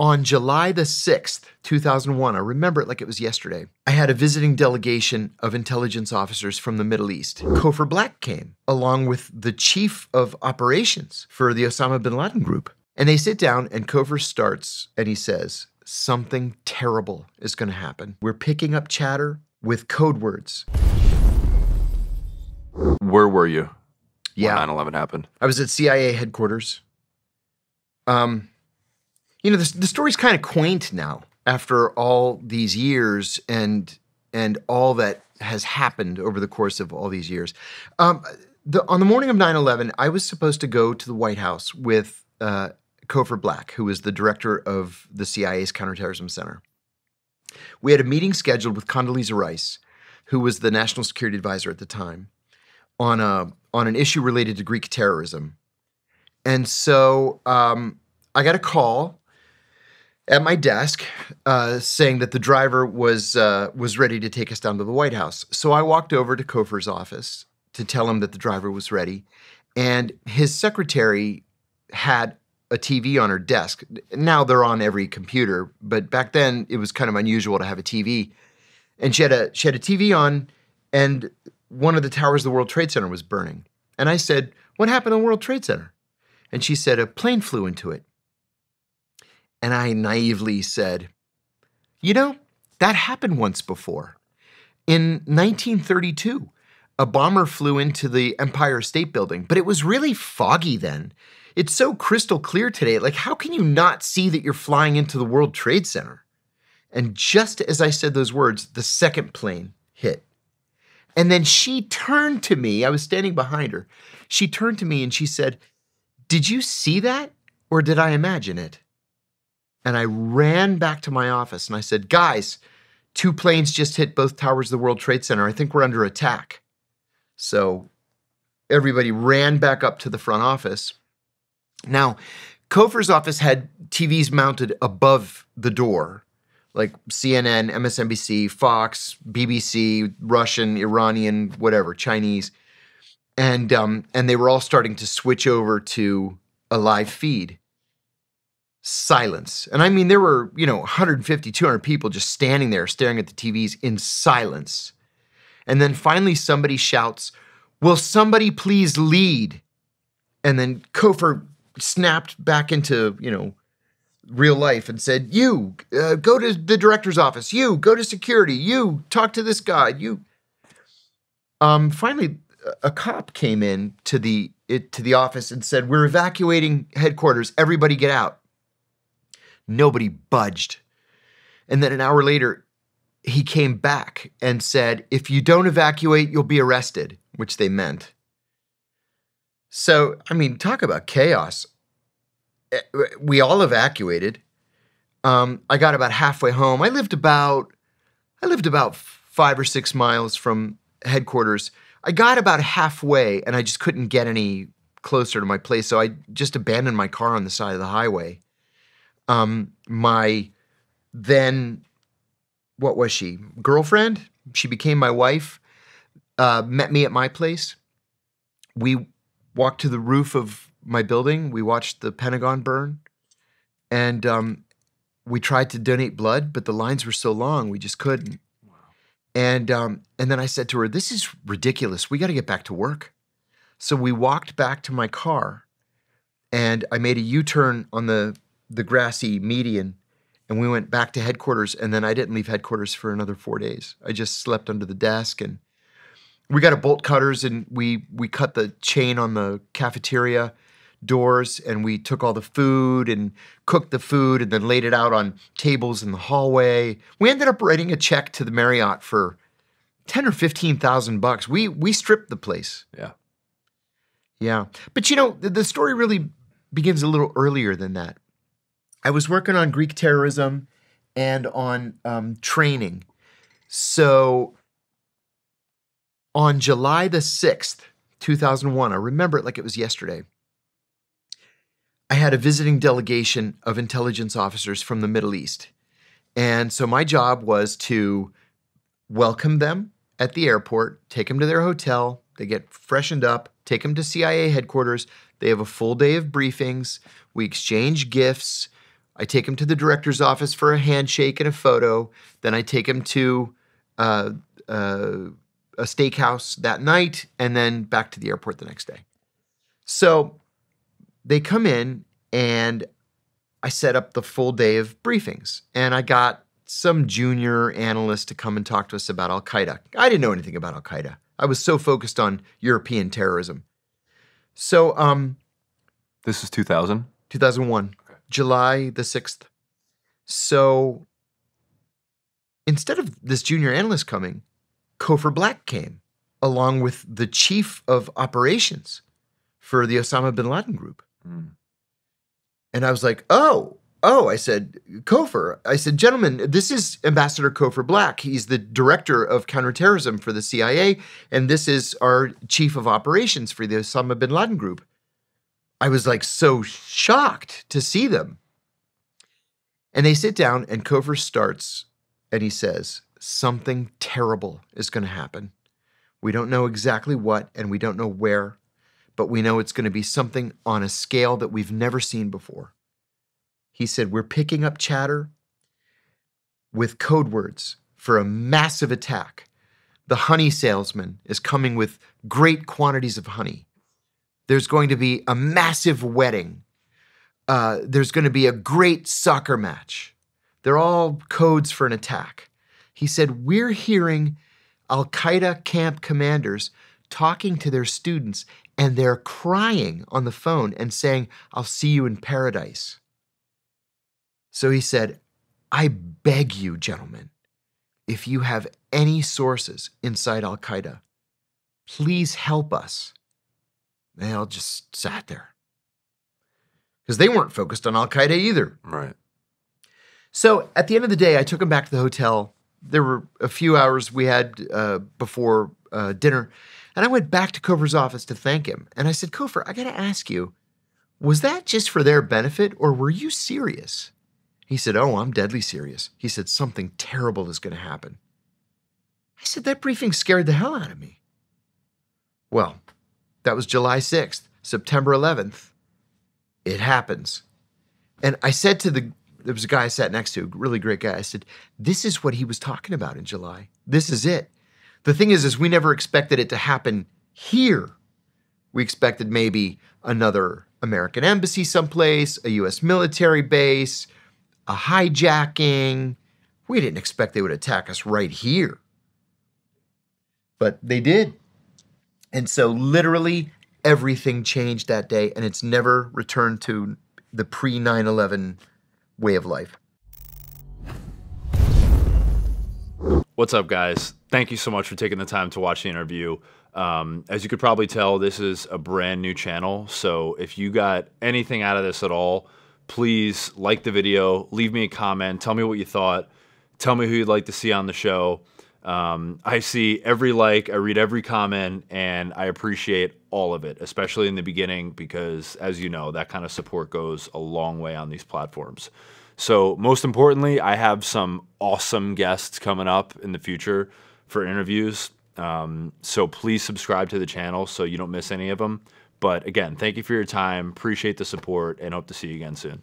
On July the 6th, 2001, I remember it like it was yesterday, I had a visiting delegation of intelligence officers from the Middle East. Kofor Black came, along with the chief of operations for the Osama bin Laden group. And they sit down and Kofor starts and he says, something terrible is going to happen. We're picking up chatter with code words. Where were you Yeah. when 9/11 happened? I was at CIA headquarters. You know, the story's kind of quaint now after all these years and all that has happened over the course of all these years. On the morning of 9/11, I was supposed to go to the White House with Kofor Black, who was the director of the CIA's Counterterrorism Center. We had a meeting scheduled with Condoleezza Rice, who was the national security advisor at the time, on an issue related to Greek terrorism. And so I got a call at my desk saying that the driver was ready to take us down to the White House. So I walked over to Kofor's office to tell him that the driver was ready. And his secretary had a TV on her desk. Now they're on every computer, but back then it was kind of unusual to have a TV. And she had a TV on, and one of the towers of the World Trade Center was burning. And I said, "What happened on World Trade Center?" And she said, "A plane flew into it." And I naively said, "You know, that happened once before. In 1932, a bomber flew into the Empire State Building, but it was really foggy then. It's so crystal clear today. Like, how can you not see that you're flying into the World Trade Center?" And just as I said those words, the second plane hit. And then she turned to me. I was standing behind her. She turned to me and she said, "Did you see that, or did I imagine it?" And I ran back to my office and I said, "Guys, 2 planes just hit both towers of the World Trade Center. I think we're under attack." So everybody ran back up to the front office. Now, Kofor's office had TVs mounted above the door, like CNN, MSNBC, Fox, BBC, Russian, Iranian, whatever, Chinese. And they were all starting to switch over to a live feed. Silence. And I mean, there were, 150, 200 people just standing there staring at the TVs in silence. And then finally somebody shouts, "Will somebody please lead?" And then Kofor snapped back into, real life and said, "You, go to the director's office. You, go to security. You, talk to this guy. You." Finally, a cop came in to the office and said, "We're evacuating headquarters. Everybody get out." Nobody budged. And then an hour later, he came back and said, "If you don't evacuate, you'll be arrested," which they meant. So, I mean, talk about chaos. We all evacuated. I got about halfway home. I lived about 5 or 6 miles from headquarters. I got about halfway and I just couldn't get any closer to my place. So I just abandoned my car on the side of the highway. My then, what was she? Girlfriend? She became my wife, met me at my place. We walked to the roof of my building. We watched the Pentagon burn. And we tried to donate blood, but the lines were so long, we just couldn't. Wow. And then I said to her, "This is ridiculous. We got to get back to work." So we walked back to my car, and I made a U-turn on the grassy median, and we went back to headquarters, and then I didn't leave headquarters for another 4 days. I just slept under the desk, and we got a bolt cutters, and we cut the chain on the cafeteria doors, and we took all the food and cooked the food and then laid it out on tables in the hallway. We ended up writing a check to the Marriott for $10,000 or $15,000. We stripped the place. Yeah. Yeah. But the story really begins a little earlier than that. I was working on Greek terrorism and on training. So on July the 6th, 2001, I remember it like it was yesterday, I had a visiting delegation of intelligence officers from the Middle East. And so my job was to welcome them at the airport, take them to their hotel, they get freshened up, take them to CIA headquarters. They have a full day of briefings. We exchange gifts. I take him to the director's office for a handshake and a photo. Then I take him to a steakhouse that night, and then back to the airport the next day. So they come in, and I set up the full day of briefings, and I got some junior analyst to come and talk to us about Al-Qaeda. I didn't know anything about Al-Qaeda. I was so focused on European terrorism. So this is 2000? 2001, okay. July the 6th. So instead of this junior analyst coming, Cofer Black came, along with the chief of operations for the Osama bin Laden group. Mm. And I was like, oh, I said, Cofer. I said, gentlemen, this is Ambassador Cofer Black. He's the director of counterterrorism for the CIA, and this is our chief of operations for the Osama bin Laden group. I was like so shocked to see them. And they sit down, and Cofer starts, and he says, something terrible is going to happen. We don't know exactly what, and we don't know where, but we know it's going to be something on a scale that we've never seen before. He said, we're picking up chatter with code words for a massive attack. The honey salesman is coming with great quantities of honey. There's going to be a massive wedding. There's going to be a great soccer match. They're all codes for an attack. He said, we're hearing Al-Qaeda camp commanders talking to their students, and they're crying on the phone and saying, I'll see you in paradise. So he said, I beg you, gentlemen, if you have any sources inside Al-Qaeda, please help us. They all just sat there because they weren't focused on Al-Qaeda either. Right. So at the end of the day, I took him back to the hotel. There were a few hours we had before dinner, and I went back to Cofer's office to thank him. And I said, Cofer, I got to ask you, was that just for their benefit, or were you serious? He said, oh, I'm deadly serious. He said, something terrible is going to happen. I said, that briefing scared the hell out of me. Well, that was July 6th, September 11th. It happens. And I said to there was a guy I sat next to, a really great guy. I said, this is what he was talking about in July. This is it. The thing is we never expected it to happen here. We expected maybe another American embassy someplace, a U.S. military base, a hijacking. We didn't expect they would attack us right here. But they did. And so literally everything changed that day, and it's never returned to the pre-9/11 way of life. What's up, guys? Thank you so much for taking the time to watch the interview. As you could probably tell, this is a brand new channel. So if you got anything out of this at all, please like the video, leave me a comment, tell me what you thought, tell me who you'd like to see on the show. I see every like, I read every comment, and I appreciate all of it, especially in the beginning, because as you know, that kind of support goes a long way on these platforms. So most importantly, I have some awesome guests coming up in the future for interviews. So please subscribe to the channel so you don't miss any of them. But again, thank you for your time. Appreciate the support, and hope to see you again soon.